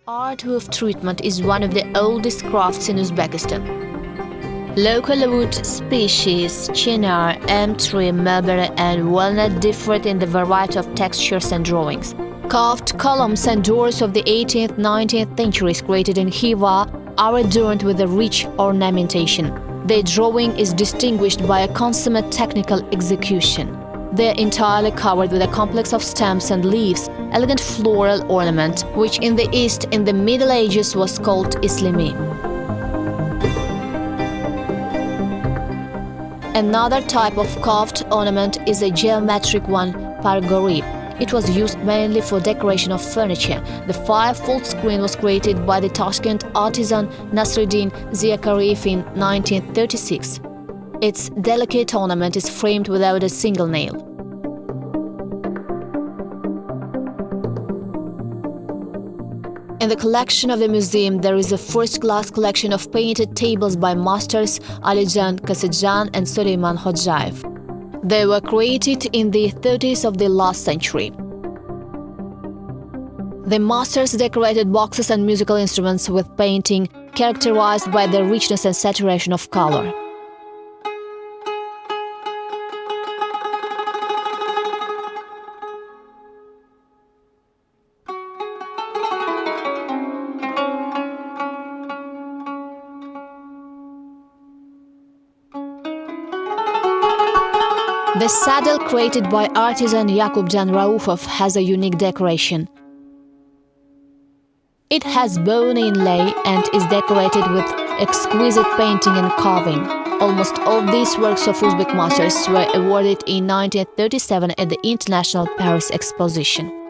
Art hoof treatment is one of the oldest crafts in Uzbekistan. Local wood species, chinar, elm tree, mulberry and walnut differ in the variety of textures and drawings. Carved columns and doors of the 18th-19th centuries created in Khiva are adorned with a rich ornamentation. Their drawing is distinguished by a consummate technical execution. They are entirely covered with a complex of stems and leaves, elegant floral ornament, which in the East in the Middle Ages was called Islami. Another type of carved ornament is a geometric one, pargorib. It was used mainly for decoration of furniture. The five-fold screen was created by the Tashkent artisan Nasruddin Ziyakariev in 1936. Its delicate ornament is framed without a single nail. In the collection of the museum, there is a first-class collection of painted tables by masters Alijan Kasajan and Suleiman Hodjaev. They were created in the 30s of the last century. The masters decorated boxes and musical instruments with painting characterized by the richness and saturation of color. The saddle created by artisan Yakubjan Raufov has a unique decoration. It has bone inlay and is decorated with exquisite painting and carving. Almost all these works of Uzbek masters were awarded in 1937 at the International Paris Exposition.